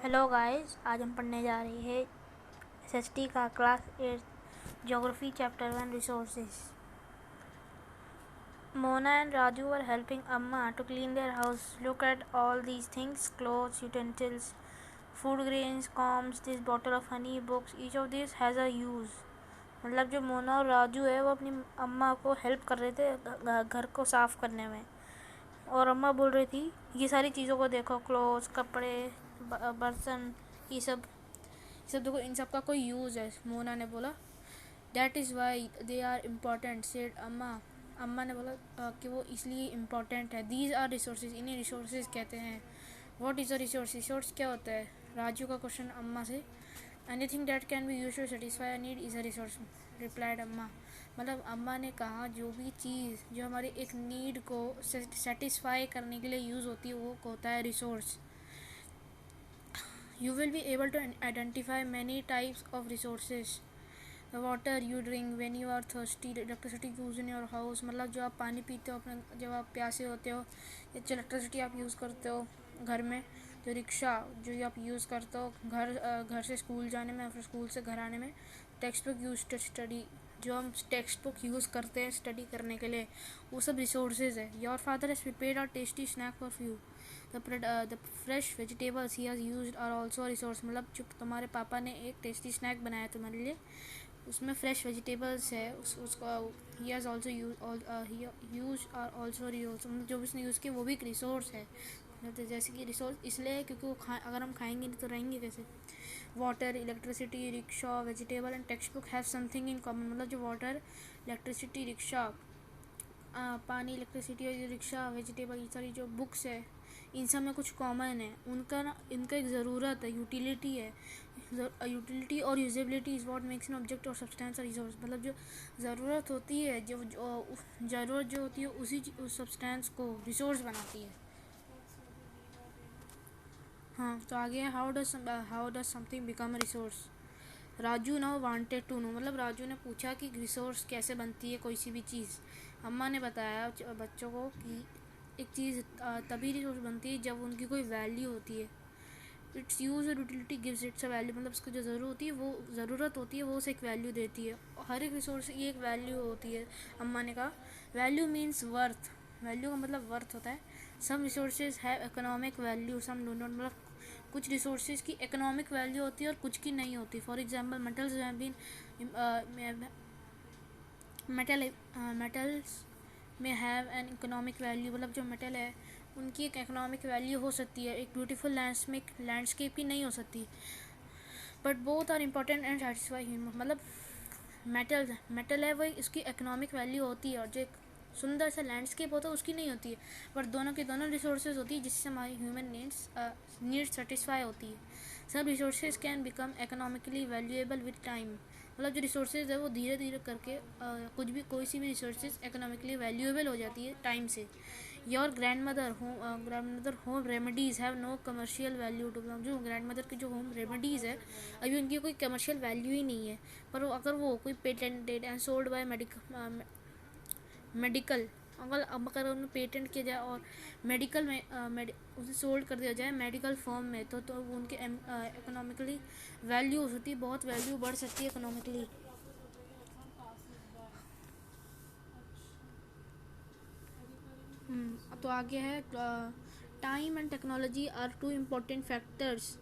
Hello guys, आज हम पढ़ने जा रहे हैं एसएसटी का class 8 geography chapter 1 resources. Mona and Raju were helping Amma to clean their house. Look at all these things: clothes, utensils, food grains, combs, this bottle of honey, books. Each of these has a use. मतलब जो मोना और राजू है वो अपनी अम्मा को help कर रहे थे घर को साफ़ करने में। और अम्मा बोल रही थी ये सारी चीज़ों को देखो, क्लोथ्स, कपड़े, बर्तन, ये सब देखो, इन सब का कोई यूज़ है। मोना ने बोला that is why they are important, said Amma. Amma ने बोला कि वो इसलिए इम्पॉर्टेंट है। दीज आर रिसोर्सेज, इन्हें रिसोर्सेज कहते हैं। What is a resource? Resource क्या होता है? राजू का क्वेश्चन अम्मा से। Anything that can be used to satisfy a need is a resource, replied Amma. मतलब अम्मा ने कहा जो भी चीज़ जो हमारी एक नीड को सेटिस्फाई करने के लिए यूज़ होती है वो होता है resource. You will be able to identify many types of resources. The water you drink when you are thirsty, electricity used in your house, मतलब जो आप पानी पीते हो अपने जब आप प्यासे होते हो, या जो इलेक्ट्रिसिटी आप यूज़ करते हो घर में, जो रिक्शा जो आप यूज़ करते हो घर से स्कूल जाने में, फिर स्कूल से घर आने में, text book use to study, जो हम टेक्स्ट बुक यूज़ करते हैं स्टडी करने के लिए, वो सब रिसोर्सेज है। Your father has prepared a tasty snack for you, the fresh vegetables he has used are also resource. मतलब जो तुम्हारे पापा ने एक टेस्टी स्नैक बनाया तुम्हारे लिए, उसमें फ्रेश वेजिटेबल्स है, उसका ही has also use are also resource. मतलब जो भी उसने यूज़ किया वो भी एक रिसोर्स है। मतलब जैसे कि रिसोर्स इसलिए क्योंकि वो अगर हम खाएंगे नहीं तो रहेंगे कैसे। Water, electricity, rickshaw, vegetable and text book have something in common. मतलब जो वाटर, इलेक्ट्रिसिटी, रिक्शा, पानी, इलेक्ट्रिसिटी और रिक्शा, वेजिटेबल, ये सारी जो बुक्स है इन सब में कुछ कॉमन है। इनका एक ज़रूरत है, यूटिलिटी है। यूटिलिटी और usability is what makes an object और सब्सटेंस और रिसोर्स। मतलब जो ज़रूरत होती है, जो ज़रूरत जो होती है उस सब्सटेंस को रिसोर्स बनाती है। हाँ, तो आगे है how does something become a resource. Raju now wanted to know, मतलब राजू ने पूछा कि रिसोर्स कैसे बनती है कोई सी भी चीज़। अम्मा ने बताया बच्चों को कि एक चीज़ तभी रिसोर्स बनती है जब उनकी कोई वैल्यू होती है। इट्स यूज और utility gives it's a value, मतलब उसको जो ज़रूरत होती है वो उसे एक वैल्यू देती है। हर एक रिसोर्स की एक वैल्यू होती है। अम्मा ने कहा वैल्यू मीन्स वर्थ, वैल्यू का मतलब वर्थ होता है। Some resources have economic value, some do not. मतलब कुछ रिसोर्सेज की इकोनॉमिक वैल्यू होती है और कुछ की नहीं होती। For example metals have been metals में हैव एन इकोनॉमिक वैल्यू, मतलब जो मेटल है उनकी एक इकोनॉमिक वैल्यू हो सकती है। एक ब्यूटीफुल लैंडस्केप की नहीं हो सकती। But both are important and satisfy human. मतलब मेटल है वो इसकी इकोनॉमिक वैल्यू होती है, और जो एक सुंदर सा लैंडस्केप होता है उसकी नहीं होती है। पर दोनों की दोनों रिसोर्सेज होती है जिससे हमारी ह्यूमन नीड्स सेटिस्फाई होती है। सब resources can become economically valuable with time. मतलब जो रिसोर्सेज है वो धीरे धीरे करके कोई सी भी रिसोर्सेज इकोनॉमिकली वैल्यूएबल हो जाती है टाइम से। Your grandmother home remedies have no commercial value too. जो ग्रैंड मदर की जो होम रेमेडीज़ है अभी उनकी कोई कमर्शियल वैल्यू ही नहीं है। पर अगर वो कोई patented and sold by medical अगर उन्हें पेटेंट किया जाए और मेडिकल में उसे सोल्ड कर दिया जाए मेडिकल फॉर्म में, तो उनके इकोनॉमिकली वैल्यू हो सकती है, बहुत वैल्यू बढ़ सकती है इकोनॉमिकली। तो आगे है time and technology are two important factors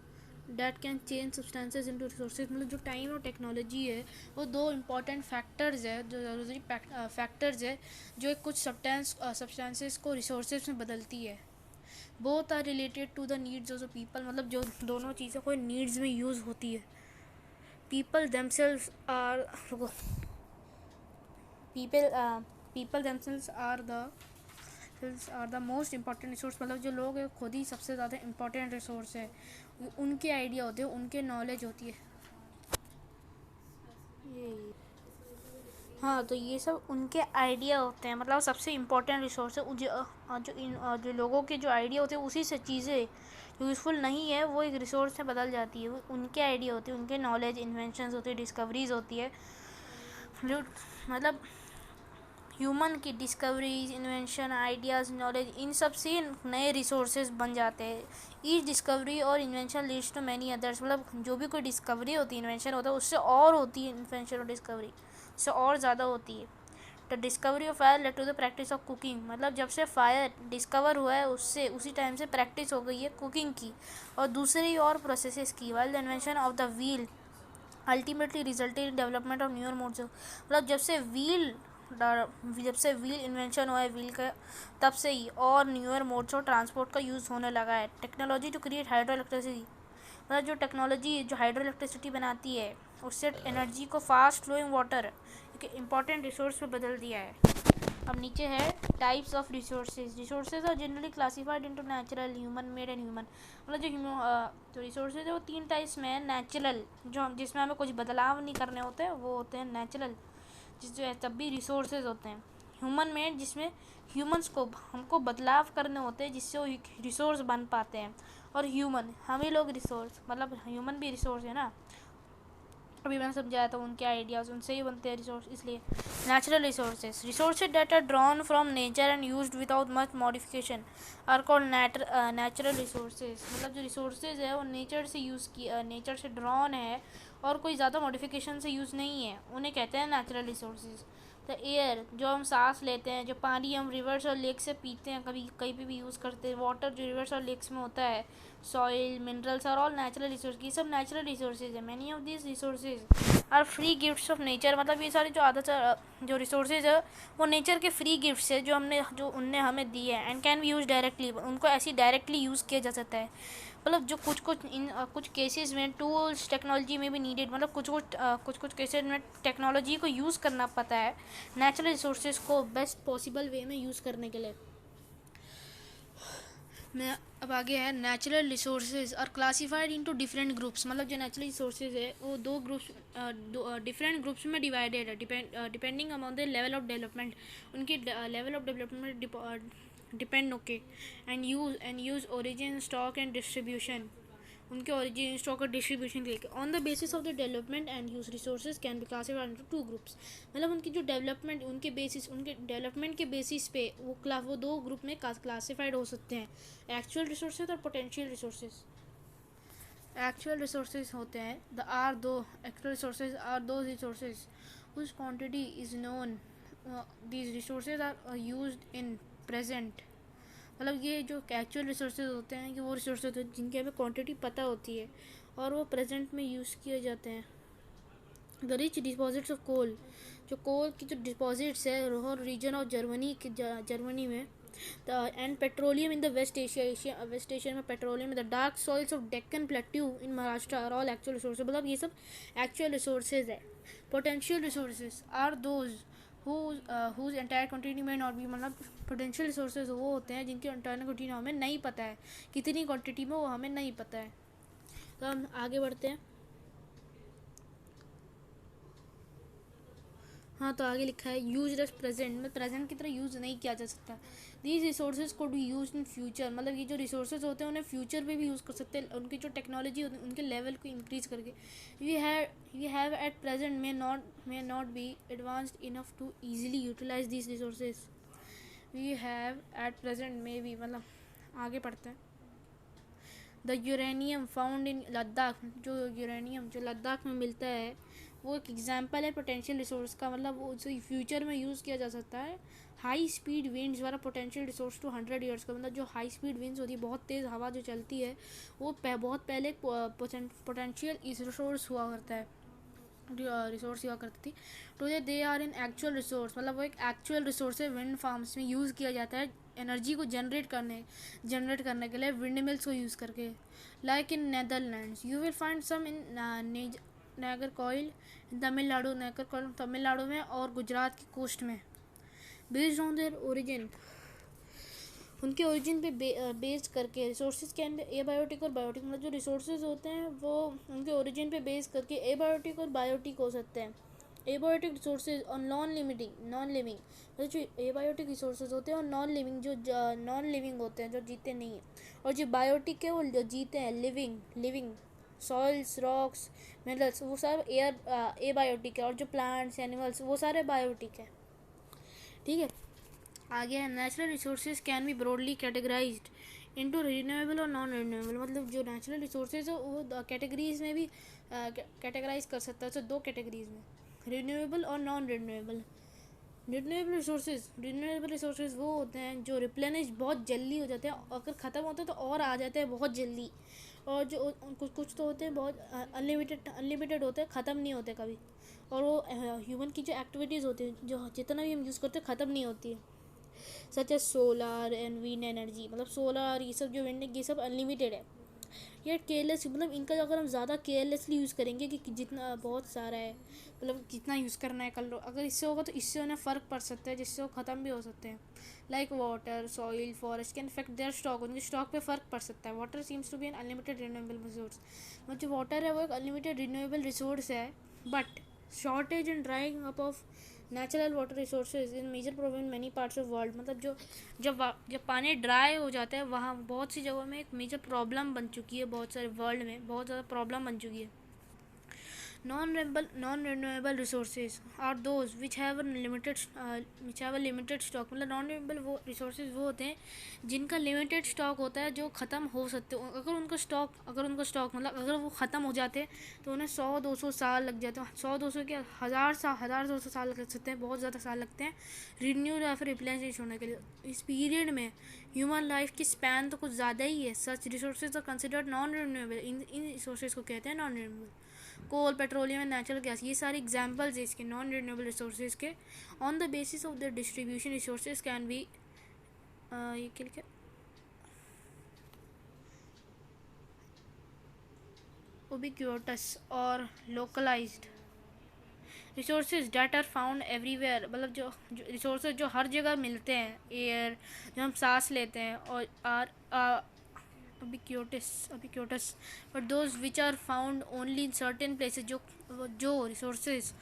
that can change substances into resources. मतलब जो टाइम और टेक्नोलॉजी है वो दो इम्पॉर्टेंट फैक्टर्स है, जो ज़रूरी फैक्टर्स है जो कुछ सब्सटेंसेज को रिसोर्सेज में बदलती है। Both are related to the needs of the people. मतलब जो दोनों चीज़ें कोई नीड्स में यूज़ होती है। People themselves are people people themselves are the most important resource. मतलब जो लोग हैं खुद ही सबसे ज़्यादा इम्पॉर्टेंट रिसोर्स है। उनके आइडिया होते हैं, उनके नॉलेज होती है। ये हाँ, तो ये सब उनके आइडिया होते हैं, मतलब सबसे इम्पोर्टेंट रिसोर्स है। जो लोगों के जो आइडिया होते हैं उसी से चीज़ें यूज़फुल नहीं है वो एक रिसोर्स से बदल जाती है। वो उनके आइडिया होते हैं, उनके नॉलेज, इन्वेंशंस होती है, डिस्कवरीज होती है। मतलब ह्यूमन की डिस्कवरीज, इन्वेंशन, आइडियाज़, नॉलेज, इन सब से नए रिसोर्सेज बन जाते हैं। ईच डिस्कवरी और invention leads to many others, मतलब जो भी कोई डिस्कवरी होती है, इन्वेंशन होता है, उससे और होती है इन्वेंशन और डिस्कवरी, उससे और ज़्यादा होती है। The discovery of fire led to the practice of cooking, मतलब जब से फायर डिस्कवर हुआ है उससे उसी टाइम से प्रैक्टिस हो गई है कुकिंग की और दूसरी और प्रोसेसेस की। While the invention of the wheel ultimately resulted in development of newer modes, मतलब जब से व्हील इन्वेंशन हुआ है व्हील का, तब से ही और न्यूअर मोड्स और ट्रांसपोर्ट का यूज़ होने लगा है। Technology to create hydroelectricity, मतलब जो टेक्नोलॉजी जो हाइड्रो इलेक्ट्रिसिटी बनाती है उससे एनर्जी को फास्ट फ्लोइंग वाटर एक इम्पॉर्टेंट रिसोर्स में बदल दिया है। अब नीचे है types of resources. Resources are generally classified into natural, human made and human, मतलब जो रिसोर्सेज है वो 3 टाइप्स में है। नेचुरल, जो जिसमें हमें कुछ बदलाव नहीं करने होते वो होते हैं नेचुरल, जो है तब भी रिसोर्सेज होते हैं। ह्यूमन मेड, जिसमें ह्यूमंस को हमको बदलाव करने होते हैं जिससे वो रिसोर्स बन पाते हैं। और ह्यूमन, हम ही लोग रिसोर्स, मतलब ह्यूमन भी रिसोर्स है ना, अभी मैंने समझाया था उनके आइडियाज़ उनसे ही बनते हैं रिसोर्स। इसलिए natural resources, resources that are drawn from nature and used without much modification are called natural resources, मतलब जो रिसोर्सेज है वो नेचर से नेचर से ड्रॉन है और कोई ज़्यादा मॉडिफिकेशन से यूज़ नहीं है, उन्हें कहते हैं नेचुरल रिसोर्सेज। द एयर, जो हम सांस लेते हैं, जो पानी हम रिवर्स और लेक से पीते हैं, कभी कहीं पे भी यूज़ करते हैं, वाटर जो रिवर्स और लेक्स में होता है, soil, minerals are all natural resource, ये सब नेचुरल रिसोर्सेज है। Many of this resources are free gifts of nature, मतलब ये सारे जो रिसोर्सेज है वो नेचर के फ्री गिफ्ट्स है जो उनने हमें दिए हैं। And can be use directly, उनको ऐसे डायरेक्टली यूज़ किया जा सकता है, मतलब जो कुछ केसेस में टूल्स टेक्नोलॉजी में भी नीडेड, मतलब कुछ केसेस में टेक्नोलॉजी को यूज़ करना पड़ता है नेचुरल रिसोर्सेज को बेस्ट पॉसिबल वे में यूज़ करने के लिए। अब आगे है natural resources are classified into different groups, मतलब जो नेचुरल रिसोर्सेज है वो डिफरेंट ग्रुप्स में डिवाइडेड है depending upon the level of development, उनकी लेवल ऑफ डेवलपमेंट डिपेंड होके and use origin, stock and distribution, उनके ओरिजिन, स्टॉक और डिस्ट्रीब्यूशन के लिए। On the basis of the development and use resources can be classified into 2 groups, मतलब उनकी जो development उनके डेवलपमेंट के बेसिस पे वो 2 ग्रुप में क्लासिफाइड हो सकते हैं, एक्चुअल रिसोर्सेज और पोटेंशियल रिसोर्सेज। एक्चुअल रिसोर्सेज होते हैं एक्चुअल रिसोर्सेज आर दो resources whose quantity is known, these resources are used in present, मतलब ये जो एक्चुअल रिसोर्सेज होते हैं कि वो रिसोर्सेज होते हैं जिनकी हमें क्वांटिटी पता होती है और वो प्रेजेंट में यूज़ किए जाते हैं। The rich deposits of coal, जो कोल की जो डिपॉजिट्स है रोहर रीजन ऑफ जर्मनी में, and petroleum in the West Asia में petroleum, the dark soils of Deccan plateau in Maharashtra are all actual resources, मतलब ये सब एक्चुअल रिसोर्सेज है। Potential resources are those whose entire quantity may not be, मतलब potential resources वो होते हैं जिनकी इंटरनल क्वांटिटी हमें नहीं पता है, कितनी क्वांटिटी में वो हमें नहीं पता है। तो हम आगे बढ़ते हैं। हाँ, तो आगे लिखा है यूज एज प्रेजेंट, में प्रेजेंट की तरह यूज़ नहीं किया जा सकता। These resources code B use in future, मतलब ये जो रिसोर्सेज होते हैं उन्हें फ्यूचर में भी यूज़ कर सकते हैं, उनकी जो टेक्नोलॉजी होती है उनके लेवल को इंक्रीज करके। We have at present may not be advanced enough to easily utilise these resources. We have at present may be, मतलब आगे पढ़ते हैं। The uranium found in Ladakh, जो यूरेनियम जो लद्दाख में मिलता है वो एक एग्जाम्पल है पोटेंशियल रिसोर्स का, मतलब वो उसे फ्यूचर में यूज़ किया जा सकता है। हाई स्पीड विंड्स वाला पोटेंशियल रिसोर्स टू 100 ईयर्स का, मतलब जो हाई स्पीड विंड्स होती है, बहुत तेज़ हवा जो चलती है, वो बहुत पहले पोटेंशियल रिसोर्स हुआ करता है, रिसोर्स हुआ करती थी। Today they are in actual resource, मतलब वो एक एक्चुअल रिसोर्स है, विंड फार्म्स में यूज़ किया जाता है एनर्जी को जनरेट करने के लिए विंड मिल्स को यूज़ करके। Like in Netherlands you will find some in Nagercoil Tamil Nadu में और गुजरात की कोस्ट में। बेस्ड ऑन देयर ओरिजिन, उनके ओरिजिन पे बेस्ड करके रिसोर्सेज के अंदर एबायोटिक और बायोटिक, मतलब जो रिसोर्सेज होते हैं वो उनके ओरिजिन पे बेस करके एबायोटिक और बायोटिक हो सकते हैं। एबायोटिक रिसोर्सेज और नॉन लिविंग, मतलब जो एबायोटिक रिसोर्सेज होते हैं और नॉन लिविंग होते हैं जो जीते नहीं हैं, और जो बायोटिक है वो जो जीते हैं, लिविंग सॉइल्स, रॉक्स, मिनरल्स, वो सारे एबायोटिक है, और जो प्लांट्स एनिमल्स वो सारे बायोटिक है। ठीक है। आगे है natural resources can B broadly categorised into renewable और नॉन रिन्यूएबल। मतलब जो नेचुरल रिसोर्सेज है वो कैटेगरीज में भी कैटेगराइज कर सकता है। तो दो कैटेगरीज में, रिन्यूएबल और नॉन रिन्यूएबल। रिन्यूएबल रिसोर्सेज वो होते हैं जो रिप्लेनिश बहुत जल्दी हो जाते हैं, अगर ख़त्म होते हैं तो और आ जाते हैं बहुत जल्दी। और जो कुछ तो होते हैं बहुत अनलिमिटेड होते हैं, ख़त्म नहीं होते कभी। और वो ह्यूमन की जो एक्टिविटीज़ होती है, जो जितना भी हम यूज़ करते हैं ख़त्म नहीं होती है। Such as solar and wind energy, मतलब सोलर ये सब जो विंड ये सब अनलिमिटेड है। ये केयरलेस, मतलब इनका अगर हम ज़्यादा केयरलेसली यूज़ करेंगे कि जितना बहुत सारा है, मतलब जितना यूज़ करना है कर लो, अगर इससे होगा तो इससे उन्हें फ़र्क पड़ सकता है, जिससे वो ख़त्म भी हो सकते हैं। Like water, soil, forest can effect their stock, उनके स्टॉक पे फ़र्क पड़ सकता है। Water seems to be an unlimited renewable resource, मतलब जो वाटर है वो एक अनलिमिटेड रिन्यूएबल रिसोर्स है, but shortage and drying up of natural water resources in major problem in many parts of world. मतलब जो जब पानी ड्राई हो जाता है वहाँ बहुत सी जगहों में एक मेजर प्रॉब्लम बन चुकी है, बहुत सारे वर्ल्ड में बहुत ज़्यादा प्रॉब्लम बन चुकी है। Non-renewable resources are those which have a limited stock। मतलब नॉन रिन्यूएबल वो रिसोर्सेज वो होते हैं जिनका लिमिटेड स्टॉक होता है, जो ख़त्म हो सकते हैं। अगर उनका स्टॉक मतलब अगर वो ख़त्म हो जाते हैं तो उन्हें 100-200 साल लग जाते हैं। 100-200 के हज़ार 200 साल लग सकते हैं, बहुत ज़्यादा साल लगते हैं रिन्यू या फिर रिप्लेनिश होने के लिए। इस पीरियड में ह्यूमन लाइफ की स्पैन तो कुछ ज़्यादा ही है। Such resources are considered non renewable, इन रिसोर्सेज को कहते हैं non renewable. Coal, petroleum and natural gas, ये सारे एग्जांपल्स हैं इसके नॉन रिन्यूएबल रिसोर्सेज के। On the basis of the distribution resources can be ये क्या लिखा, उबिक्यूटस और localised resources that are found everywhere. मतलब जो रिसोर्सेज जो हर जगह मिलते हैं, एयर जो हम सांस लेते हैं, और are ubiquitous but those which are found only in certain places। जो रिसोर्सेज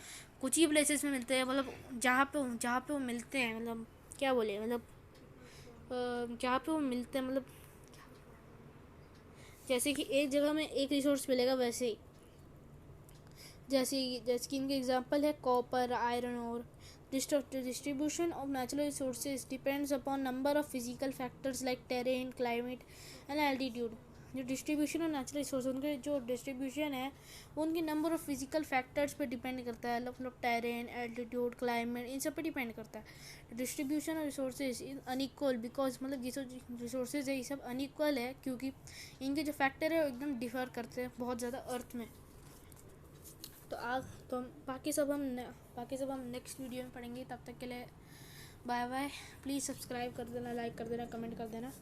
कुछ ही प्लेसेस में मिलते हैं, मतलब जहाँ पे वो मिलते हैं, मतलब क्या बोले, मतलब जहाँ पे वो मिलते हैं, मतलब जैसे कि एक जगह में एक रिसोर्स मिलेगा वैसे ही, जैसे कि इनके एग्जांपल है कॉपर, आयरन और। Distribution of natural resources depends upon number of physical factors like terrain, climate and altitude. जो डिस्ट्रीब्यूशन ऑफ नेचुरल रिसोर्स, उनके जो डिस्ट्रीब्यूशन है वो उनके नंबर ऑफ फिजिकल फैक्टर्स पे डिपेंड करता है, मतलब टेरेन, एल्टीट्यूड, क्लाइमेट, इन सब पे डिपेंड करता है। Distribution of resources is unequal because, मतलब ये सब रिसोर्सेज है ये सब अनइक्वल है क्योंकि इनके जो फैक्टर है वो एकदम डिफर करते हैं बहुत ज़्यादा अर्थ में। तो बाकी सब हम नेक्स्ट वीडियो में पढ़ेंगे। तब तक के लिए बाय बाय। प्लीज़ सब्सक्राइब कर देना, लाइक कर देना, कमेंट कर देना।